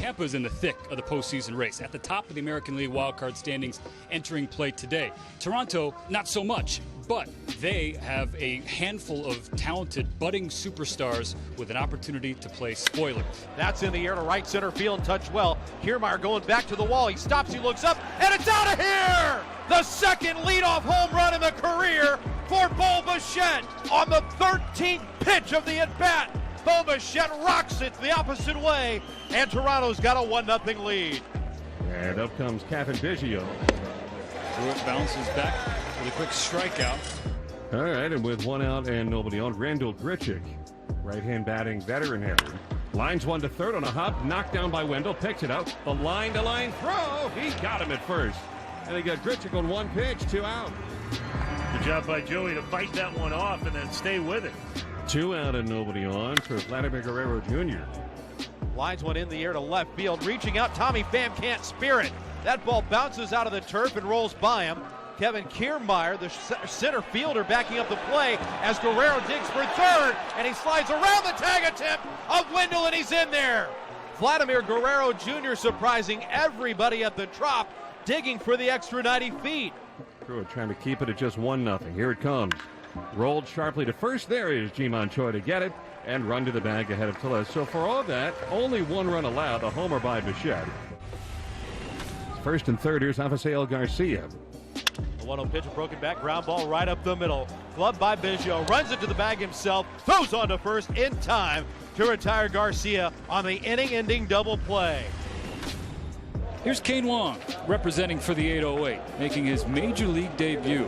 Tampa's in the thick of the postseason race, at the top of the American League wildcard standings entering play today. Toronto, not so much, but they have a handful of talented budding superstars with an opportunity to play spoiler. That's in the air to right center field, touched well. Kiermaier going back to the wall. He stops, he looks up, and it's out of here! The second leadoff home run in the career for Bo Bichette on the 13th pitch of the at-bat. Bo Bichette rocks it the opposite way, and Toronto's got a 1-0 lead. And up comes Kevin Biggio. Pruitt bounces back with a quick strikeout. All right, and with one out and nobody on, Randall Grichuk, right-hand batting veteran hitter. Lines one to third on a hop, knocked down by Wendell, picks it up. The line-to-line throw, he got him at first. And they got Grichuk on one pitch, 2 out. Good job by Joey to fight that one off and then stay with it. 2 out and nobody on for Vladimir Guerrero Jr. Lines one in the air to left field, reaching out. Tommy Pham can't spear it. That ball bounces out of the turf and rolls by him. Kevin Kiermaier, the center fielder, backing up the play as Guerrero digs for third, and he slides around the tag attempt of Wendell, and he's in there. Vladimir Guerrero Jr. surprising everybody at the Trop, digging for the extra 90 feet. Pruitt trying to keep it at just 1-0. Here it comes. Rolled sharply to first. There is Ji-Man Choi to get it and run to the bag ahead of Tellez. So for all that, only 1 run allowed, a homer by Bichette. First and third, here's Rafael Garcia. The 1-0 pitch, a broken back, ground ball right up the middle. Gloved by Biggio, runs it to the bag himself, throws on to first in time to retire Garcia on the inning-ending double play. Here's Kane Wong, representing for the 808, making his major league debut.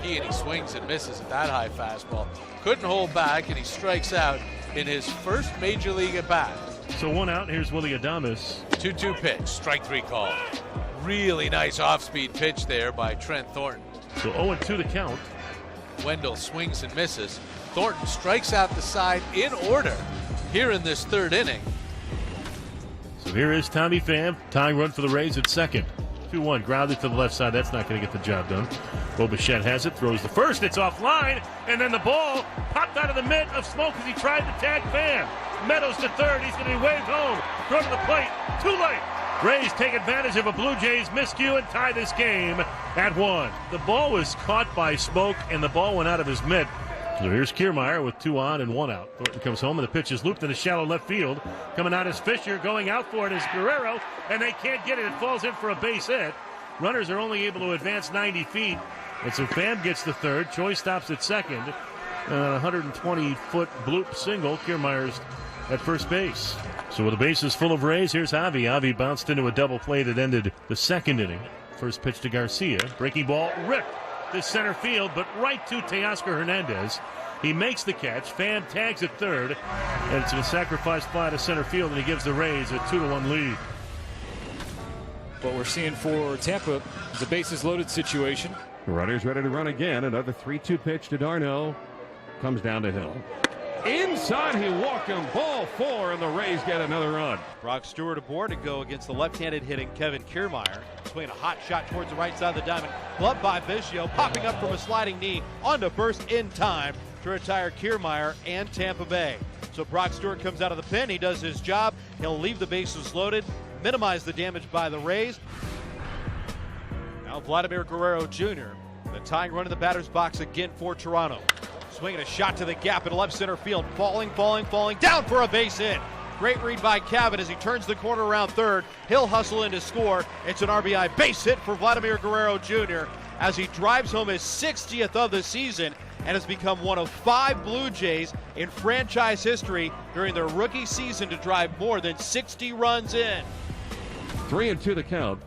He swings and misses at that high fastball. Couldn't hold back, and he strikes out in his first major league at bat. So 1 out, here's Willie Adames. 2-2 pitch, strike 3 call. Really nice off-speed pitch there by Trent Thornton. So 0-2 the count. Wendell swings and misses. Thornton strikes out the side in order here in this third inning. So here is Tommy Pham, tying run for the Rays at second. 2-1, grounded to the left side. That's not going to get the job done. Bo Bichette has it, throws the first. It's offline, and then the ball popped out of the mitt of Smoke as he tried to tag Pham. Meadows to third. He's going to be waved home. Throw to the plate. Too late. Rays take advantage of a Blue Jays miscue and tie this game at 1. The ball was caught by Smoke, and the ball went out of his mitt. So here's Kiermaier with 2 on and 1 out. Thornton comes home, and the pitch is looped into shallow left field. Coming out is Fisher. Going out for it is Guerrero, and they can't get it. It falls in for a base hit. Runners are only able to advance 90 feet. And so Pham gets the third. Choi stops at second. 120-foot bloop single. Kiermaier's at first base. So with the bases full of Rays, here's Javi. Javi bounced into a double play that ended the second inning. First pitch to Garcia. Breaking ball ripped to center field, but right to Teoscar Hernandez. He makes the catch. Pham tags at third, and it's a sacrifice fly to center field, and he gives the Rays a 2-1 lead. What we're seeing for Tampa is a bases-loaded situation. Runners ready to run again. Another 3-2 pitch to Darno. Comes down to Hill. Inside, he walked him. Ball 4, and the Rays get another run. Brock Stewart aboard to go against the left-handed hitting Kevin Kiermaier. Swinging a hot shot towards the right side of the diamond. Gloved by Biggio, popping up from a sliding knee onto first in time to retire Kiermaier and Tampa Bay. So Brock Stewart comes out of the pen. He does his job. He'll leave the bases loaded, minimize the damage by the Rays. Now Vladimir Guerrero Jr., the tying run in the batter's box again for Toronto. Swinging a shot to the gap in left center field. Falling, down for a base hit. Great read by Cabot as he turns the corner around third. He'll hustle in to score. It's an RBI base hit for Vladimir Guerrero Jr. as he drives home his 60th of the season and has become one of 5 Blue Jays in franchise history during their rookie season to drive more than 60 runs in. 3-2 the count.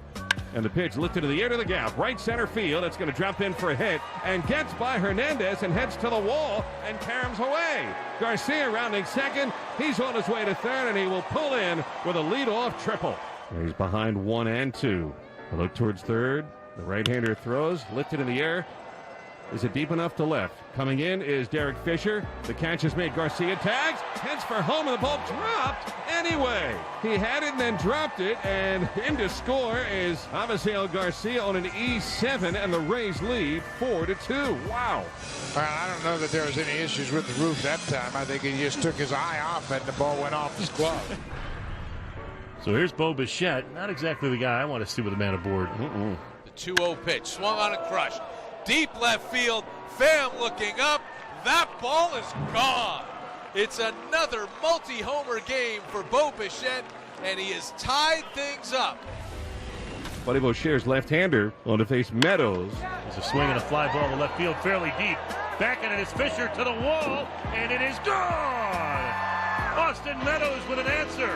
And the pitch lifted to the air to the gap. Right center field. It's going to drop in for a hit. And gets by Hernandez and heads to the wall and caroms away. Garcia rounding second. He's on his way to third, and he will pull in with a leadoff triple. He's behind 1 and 2. A look towards third. The right-hander throws. Lifted in the air. Is it deep enough to left? Coming in is Derek Fisher. The catch is made. Garcia tags, heads for home, and the ball dropped anyway. He had it and then dropped it, and in to score is Rafael Garcia on an E7, and the Rays lead 4-2. Wow. Well, I don't know that there was any issues with the roof that time. I think he just took his eye off it, and the ball went off his glove. So here's Bo Bichette. Not exactly the guy I want to see with a man aboard. The 2-0 pitch, swung on and crushed. Deep left field, Pham looking up. That ball is gone. It's another multi-homer game for Bo Bichette, and he has tied things up. Buddy Boucher's left-hander on to face Meadows. There's a swing and a fly ball to left field fairly deep. Backing it is Fisher to the wall, and it is gone! Austin Meadows with an answer.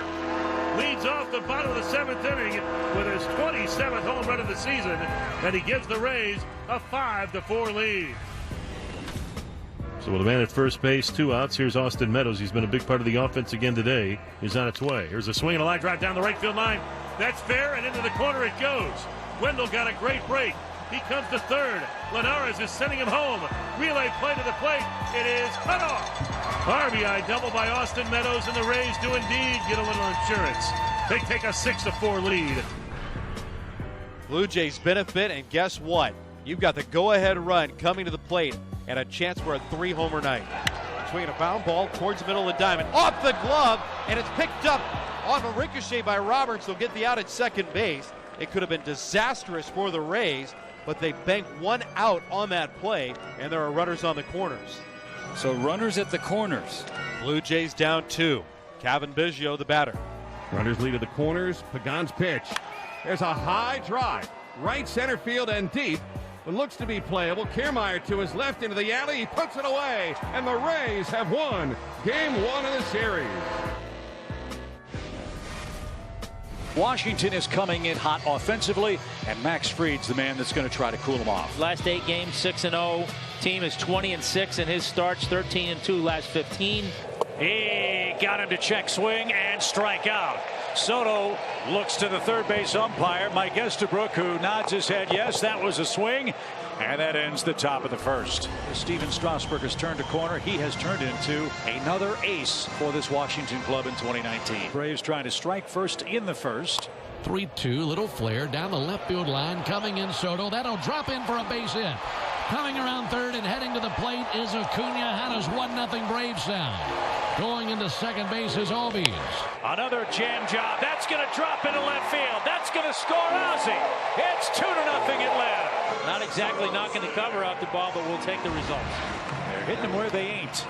Leads off the bottom of the 7th inning with his 27th home run of the season, and he gives the Rays a 5-4 lead. So with a man at first base, 2 outs, here's Austin Meadows. He's been a big part of the offense again today. He's on its way. Here's a swing and a line drive down the right field line. That's fair, and into the corner it goes. Wendell got a great break. He comes to third. Linares is sending him home. Relay play to the plate. It is cut off. RBI double by Austin Meadows, and the Rays do indeed get a little insurance. They take a 6-4 lead. Blue Jays benefit, and guess what? You've got the go-ahead run coming to the plate and a chance for a 3-homer night. Between a foul ball towards the middle of the diamond, off the glove, and it's picked up on a ricochet by Roberts. They'll get the out at second base. It could have been disastrous for the Rays, but they bank 1 out on that play, and there are runners on the corners. So runners at the corners. Blue Jays down 2. Kevin Biggio, the batter. Runners lead to the corners. Pagan's pitch. There's a high drive. Right center field and deep. It looks to be playable. Kiermaier to his left into the alley. He puts it away. And the Rays have won Game 1 of the series. Washington is coming in hot offensively, and Max Fried's the man that's going to try to cool them off. Last 8 games, 6-0. Team is 20-6 in his starts, 13-2 last 15. He got him to check swing and strike out. Soto looks to the third base umpire, Mike Estabrook, who nods his head. Yes, that was a swing. And that ends the top of the first. Steven Strasburg has turned a corner. He has turned into another ace for this Washington club in 2019. Braves trying to strike first in the first. 3-2, little flare down the left field line. Coming in Soto. That'll drop in for a base hit. Coming around third and heading to the plate is Acuna. How does 1-0 Braves sound? Going into second base is Albies. Another jam job. That's going to drop into left field. That's going to score Ozzie. It's 2-0 Atlanta. Not exactly knocking the cover off the ball, but we'll take the results. They're hitting them where they ain't.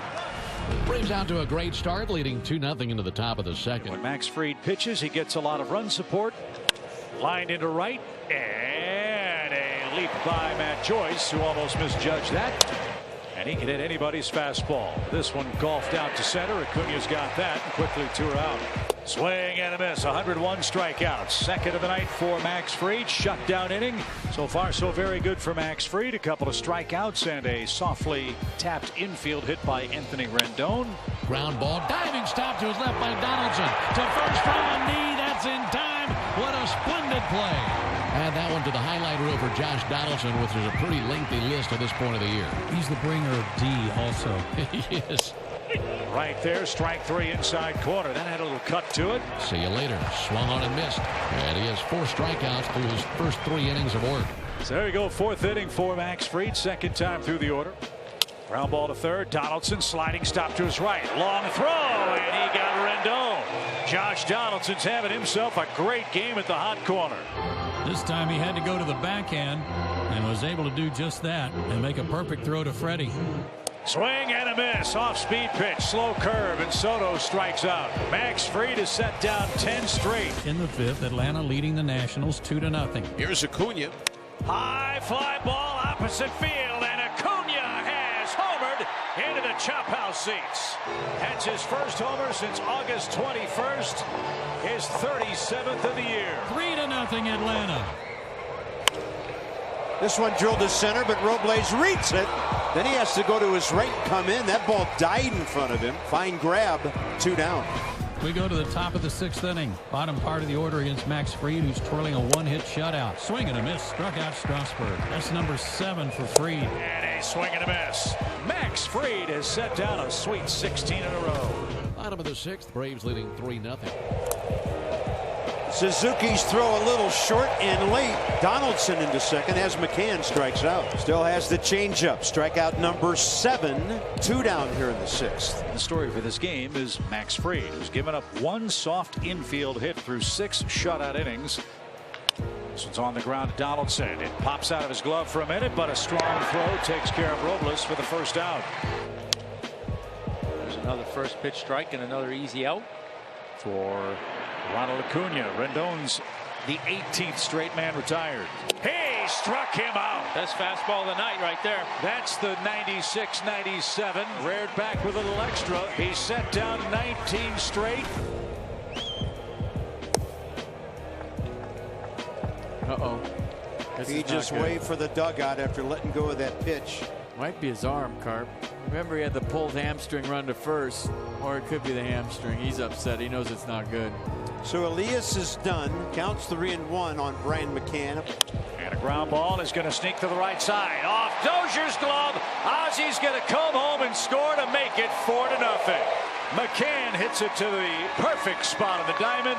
Braves out to a great start, leading 2-0 into the top of the second. When Max Fried pitches, he gets a lot of run support. Lined into right, and a leap by Matt Joyce, who almost misjudged that. And he can hit anybody's fastball. This one golfed out to center. Acuna's got that, and quickly 2 are out. Swing and a miss. 101 strikeouts. Second of the night for Max Fried. Shutdown inning. So far, so very good for Max Fried. A couple of strikeouts and a softly tapped infield hit by Anthony Rendon. Ground ball. Diving stop to his left by Donaldson. To first from a knee. That's in time. What a splendid play. Add that one to the highlight reel for Josh Donaldson, which is a pretty lengthy list at this point of the year. He's the bringer of D also. He is. Right there, strike 3 inside corner. That had a little cut to it. See you later. Swung on and missed. And he has 4 strikeouts through his first 3 innings of work. So there you go, 4th inning for Max Fried. Second time through the order. Ground ball to third. Donaldson sliding stop to his right. Long throw, and he got Rendon. Josh Donaldson's having himself a great game at the hot corner. This time he had to go to the backhand and was able to do just that and make a perfect throw to Freddie. Swing and a miss. Off-speed pitch. Slow curve, and Soto strikes out. Max Fried is set down 10 straight. In the 5th, Atlanta leading the Nationals 2-0. Here's Acuna. High fly ball opposite field, and Acuna has homered into the chop house seats. That's his first homer since August 21st. His 37th of the year. 3-0 Atlanta. This one drilled to center, but Robles reads it. Then he has to go to his right and come in. That ball died in front of him. Fine grab, 2 down. We go to the top of the 6th inning. Bottom part of the order against Max Fried, who's twirling a 1-hit shutout. Swing and a miss. Struck out Strasburg. That's number 7 for Fried. And a swing and a miss. Max Fried has set down a sweet 16 in a row. Bottom of the 6th, Braves leading 3-0. Suzuki's throw a little short and late. Donaldson into second as McCann strikes out. Still has the changeup. Strikeout number 7. 2 down here in the 6th. The story for this game is Max Fried, who's given up 1 soft infield hit through 6 shutout innings. This one's on the ground to Donaldson. It pops out of his glove for a minute, but a strong throw takes care of Robles for the first out. There's another first pitch strike and another easy out For Ronald Acuna. Rendon's the 18th straight man retired. He struck him out. Best fastball of the night right there. That's the 96-97. Reared back with a little extra. He set down 19 straight. He just waved for the dugout after letting go of that pitch. Might be his arm, Carp. Remember, he had the pulled hamstring run to first, or it could be the hamstring. He's upset. He knows it's not good. So Elias is done. Counts 3-1 on Brian McCann. And a ground ball is going to sneak to the right side. Off Dozier's glove. Ozzy's going to come home and score to make it 4-0. McCann hits it to the perfect spot of the diamond.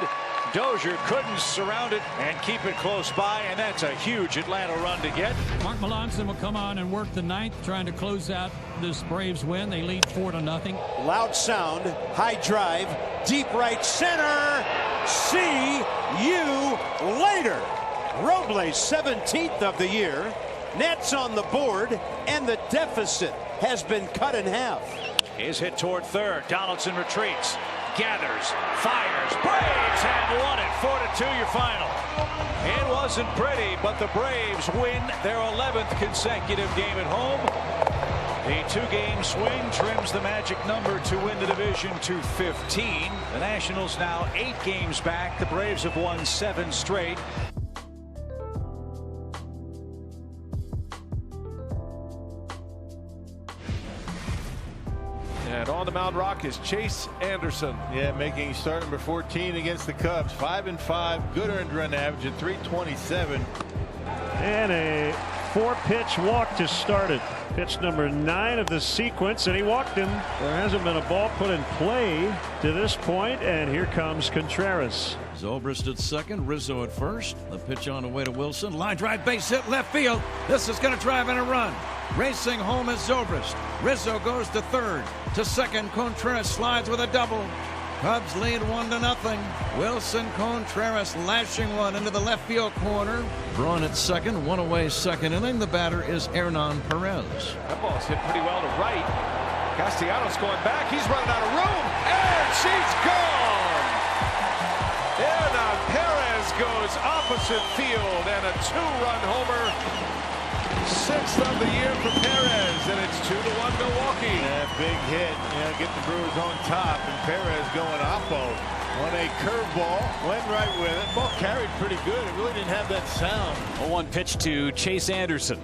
Dozier couldn't surround it and keep it close by, and that's a huge Atlanta run to get. Mark Melanson will come on and work the 9th, trying to close out this Braves win. They lead 4-0. Loud sound, high drive, deep right center. See you later. Robles, 17th of the year. Nets on the board, and the deficit has been cut in half. Is hit toward third. Donaldson retreats, gathers, fires. Braves have won it. 4-2 your final. It wasn't pretty, but the Braves win their 11th consecutive game at home. The 2-game swing trims the magic number to win the division to 15. The Nationals now 8 games back. The Braves have won 7 straight. And on the Mound Rock is Chase Anderson. Yeah, making start number 14 against the Cubs. 5-5, good earned run average at 327. And a 4-pitch walk to start it. Pitch number 9 of the sequence, and he walked him. There hasn't been a ball put in play to this point, and here comes Contreras. Zobrist at second, Rizzo at first. The pitch on the way to Wilson. Line drive, base hit, left field. This is going to drive in a run. Racing home is Zobrist. Rizzo goes to third. To second, Contreras slides with a double. Cubs lead 1-0. Wilson Contreras lashing one into the left field corner. Braun at second, one away second inning. The batter is Hernan Perez. That ball's hit pretty well to right. Castellanos going back. He's running out of room. And she's gone. Hernan Perez goes opposite field and a 2-run homer. 6th of the year for Perez, and it's 2-1 Milwaukee. Yeah, big hit. Yeah, get the Brewers on top, and Perez going oppo on a curveball. Went right with it. Ball carried pretty good. It really didn't have that sound. 0-1 pitch to Chase Anderson.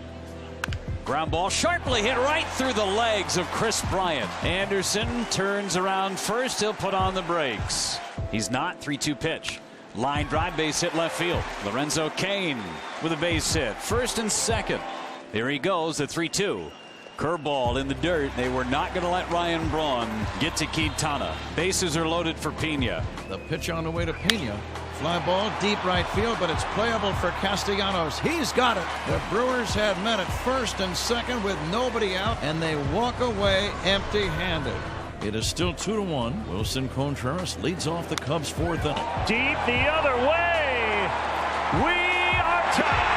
Ground ball sharply hit right through the legs of Chris Bryant. Anderson turns around first. He'll put on the brakes. He's not. 3-2 pitch. Line drive, base hit left field. Lorenzo Cain with a base hit. First and second. There he goes, the 3-2. Curveball in the dirt. They were not going to let Ryan Braun get to Quintana. Bases are loaded for Pena. The pitch on the way to Pena. Fly ball deep right field, but it's playable for Castellanos. He's got it. The Brewers had men at first and second with nobody out, and they walk away empty-handed. It is still 2-1. Wilson Contreras leads off the Cubs' 4th inning. Deep the other way. We are tied.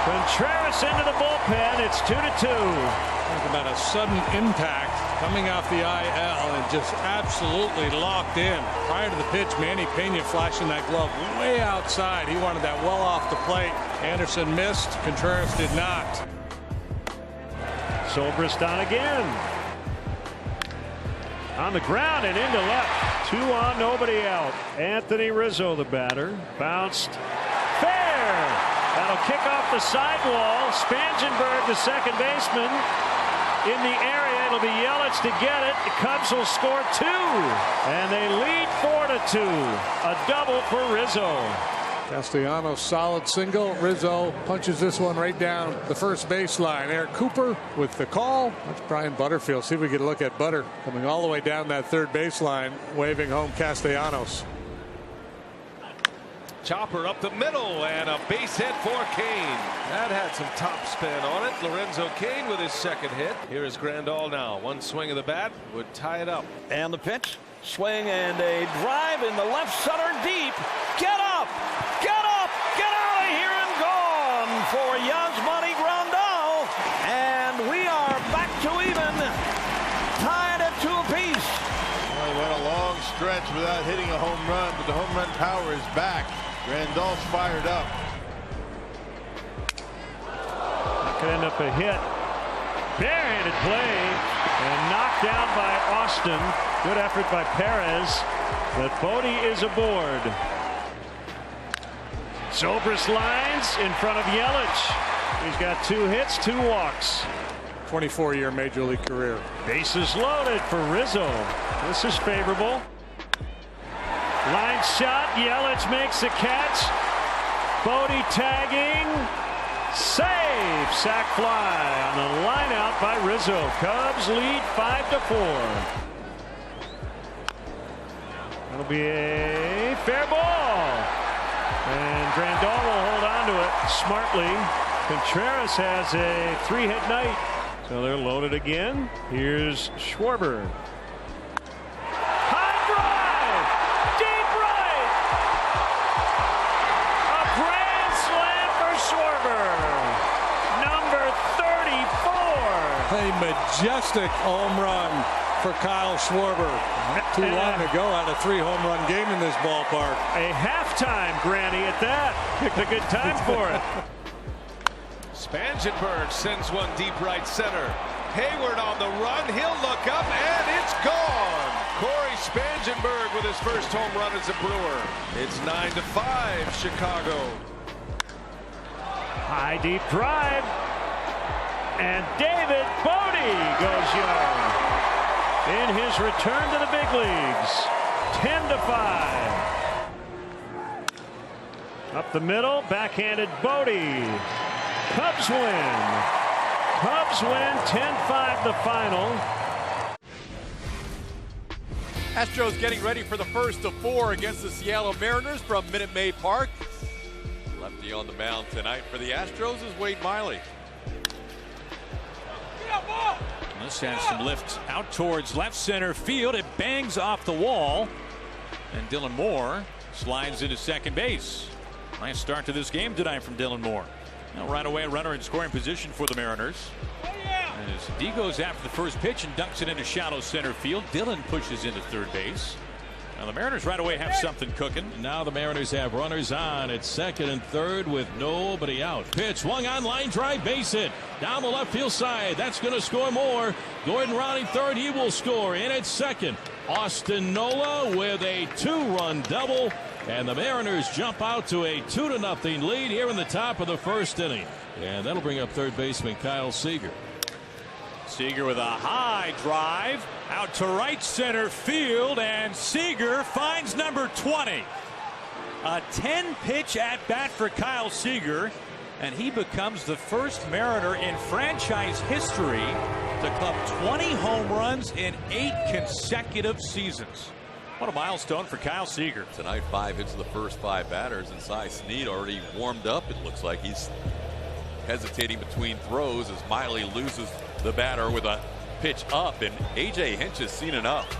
Contreras into the bullpen. It's 2-2. Talk about a sudden impact coming off the IL and just absolutely locked in. Prior to the pitch, Manny Pena flashing that glove way outside. He wanted that well off the plate. Anderson missed. Contreras did not. Zobrist on again. On the ground and into left. 2 on, nobody out. Anthony Rizzo, the batter. Bounced. Fair. That'll kick off the sidewall. Spangenberg, the second baseman, in the area. It'll be Yelich to get it. The Cubs will score 2. And they lead 4-2. A double for Rizzo. Castellanos solid single. Rizzo punches this one right down the first baseline. Eric Cooper with the call. That's Brian Butterfield. See if we can look at Butter coming all the way down that third baseline, waving home Castellanos. chopper up the middle, and a base hit for Kane. That had some top spin on it. Lorenzo Kane with his second hit. Here is Grandal now. One swing of the bat would tie it up. And the pitch, swing and a drive in the left center deep. Get up, get up, get out of here and gone for Yasmani Grandal. And we are back to even, tied at 2 apiece. Well, he went a long stretch without hitting a home run, but the home run power is back. Grandal's fired up. That could end up a hit. Barehanded play and knocked down by Austin. Good effort by Perez, but Bodie is aboard. Zobrist lines in front of Yelich. He's got 2 hits, 2 walks. 24-year Major League career. Bases loaded for Rizzo. This is favorable. Line shot. Yelich makes the catch. Bodie tagging. Save. Sac fly on the line out by Rizzo. Cubs lead 5-4. That'll be a fair ball. And Grandal will hold on to it smartly. Contreras has a 3-hit night. So they're loaded again. Here's Schwarber. High drive! Deep right! A grand slam for Schwarber. Number 34. A majestic home run for Kyle Schwarber. Not too long ago, had a 3-home run game in this ballpark. A halftime granny at that. Picked a good time for it. Spangenberg sends one deep right center. Hayward on the run. He'll look up, and it's gone. Corey Spangenberg with his first home run as a Brewer. It's 9-5 Chicago. High deep drive. And David Bodie goes yard. In his return to the big leagues. 10-5. Up the middle, backhanded Bodie. Cubs win. Cubs win 10-5 the final. Astros getting ready for the first of 4 against the Seattle Mariners from Minute Maid Park. Lefty on the mound tonight for the Astros is Wade Miley. This has some lift out towards left center field. It bangs off the wall. And Dylan Moore slides into second base. Nice start to this game tonight from Dylan Moore. Now right away a runner in scoring position for the Mariners. As D goes after the first pitch and dunks it into shallow center field. Dylan pushes into third base. Now the Mariners right away have something cooking. Now the Mariners have runners on at second and third with nobody out. Pitch swung on, line drive, base hit down the left field side. That's going to score more. Gordon rounding third. He will score in at second. Austin Nola with a 2-run double. And the Mariners jump out to a 2-0 lead here in the top of the first inning. And that'll bring up third baseman Kyle Seager. Seager with a high drive out to right center field, and Seager finds number 20. A 10-pitch at bat for Kyle Seager, and he becomes the first Mariner in franchise history to club 20 home runs in 8 consecutive seasons. What a milestone for Kyle Seager. Tonight 5 hits the first 5 batters, and Cy Snead already warmed up. It looks like he's hesitating between throws as Miley loses the batter with a pitch up, and A.J. Hinch has seen enough.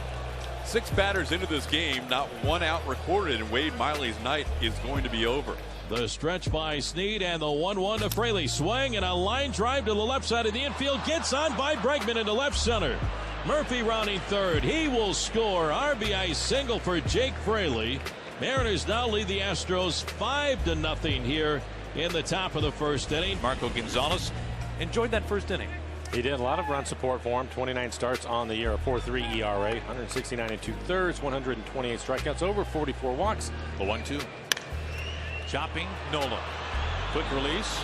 6 batters into this game, not 1 out recorded, and Wade Miley's night is going to be over. The stretch by Snead and the 1-1 to Fraley. Swing and a line drive to the left side of the infield. Gets on by Bregman into left center. Murphy rounding third. He will score. RBI single for Jake Fraley. Mariners now lead the Astros 5-0 here in the top of the first inning. Marco Gonzalez enjoyed that first inning. He did. A lot of run support for him. 29 starts on the year, a 4.3 ERA, 169 2/3, 128 strikeouts, over 44 walks. The 1-2. Chopping Nola. Quick release.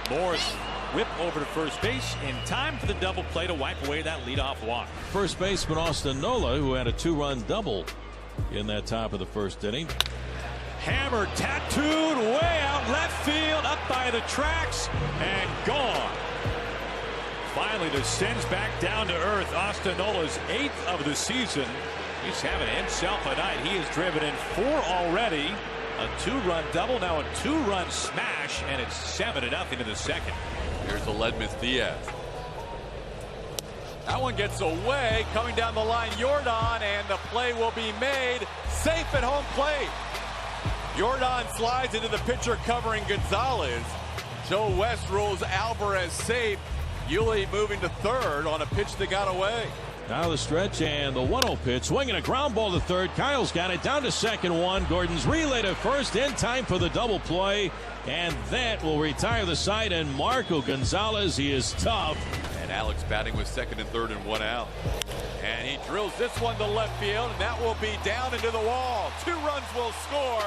Morris whip over to first base in time for the double play to wipe away that leadoff walk. First baseman Austin Nola, who had a 2-run double in that top of the first inning. Hammer tattooed way out left field, up by the tracks, and gone. Finally descends back down to earth. Austin Nola's 8th of the season. He's having himself a night. He has driven in 4 already. A 2-run double, now a 2-run smash, and it's 7-0 in the second. Here's Aledmys Diaz. That one gets away, coming down the line, Jordan, and the play will be made. Safe at home plate. Jordan slides into the pitcher covering Gonzalez. Joe West rules Alvarez safe. Yuli moving to third on a pitch that got away. Now the stretch and the 1-0 pitch. Swinging a ground ball to third. Kyle's got it down to second one. Gordon's relay to first in time for the double play. And that will retire the side. And Marco Gonzalez, he is tough. And Alex batting with second and third and 1 out. And he drills this one to left field, and that will be down into the wall. 2 runs will score.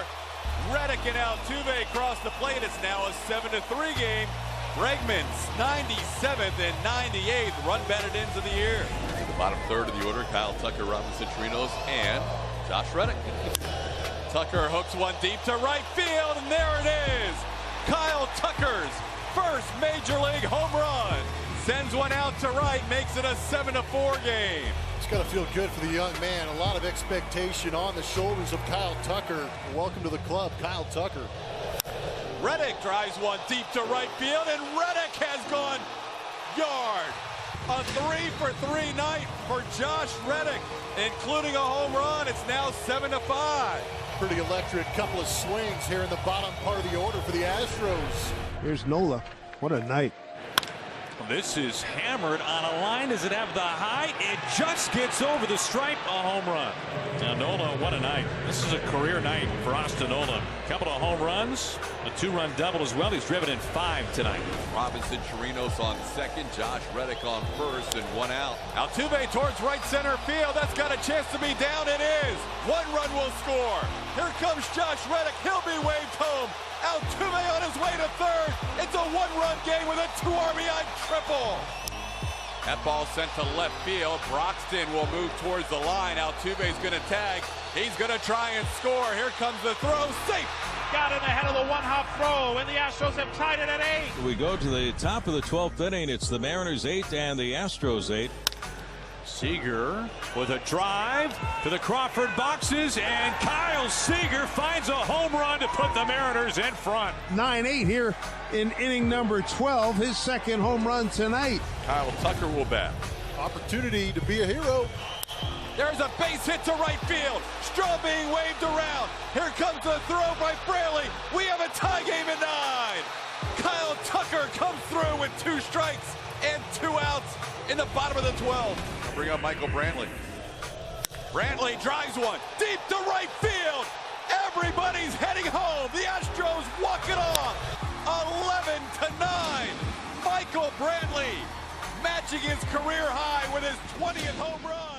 Reddick and Altuve cross the plate. It's now a 7-3 game. Bregman's 97th and 98th run batted into the year. The bottom third of the order, Kyle Tucker, Robinson Chirinos, and Josh Reddick. Tucker hooks one deep to right field, and there it is. Kyle Tucker's first Major League home run. Sends one out to right, makes it a 7-4 game. It's got to feel good for the young man. A lot of expectation on the shoulders of Kyle Tucker. Welcome to the club, Kyle Tucker. Reddick drives one deep to right field, and Reddick has gone yard. A 3-for-3 night for Josh Reddick, including a home run. It's now 7-5. Pretty electric couple of swings here in the bottom part of the order for the Astros. Here's Nola. What a night. This is hammered on a line. Does it have the height? It just gets over the stripe. A home run. Now Nola, what a night. This is a career night for Austin Nola. Couple of home runs, a 2-run double as well. He's driven in 5 tonight. Robinson Chirinos on second, Josh Reddick on first, and 1 out. Altuve towards right center field. That's got a chance to be down. It is. 1 run will score. Here comes Josh Reddick. He'll be waved home. Altuve on his way to third. It's a 1-run game with a 2 RBI triple. That ball sent to left field. Broxton will move towards the line. Altuve's going to tag. He's going to try and score. Here comes the throw. Safe. Got in ahead of the one-hop throw, and the Astros have tied it at 8. We go to the top of the 12th inning. It's the Mariners 8 and the Astros 8. Seager with a drive to the Crawford boxes, and Kyle Seager finds a home run to put the Mariners in front. 9-8 here in inning number 12, his second home run tonight. Kyle Tucker will bat. Opportunity to be a hero. There's a base hit to right field. Straw being waved around. Here comes the throw by Fraley. We have a tie game at 9. Kyle Tucker comes through with 2 strikes and 2 outs in the bottom of the 12th. Bring up Michael Brantley. Brantley drives one deep to right field. Everybody's heading home. The Astros walk it off. 11-9. Michael Brantley matching his career high with his 20th home run.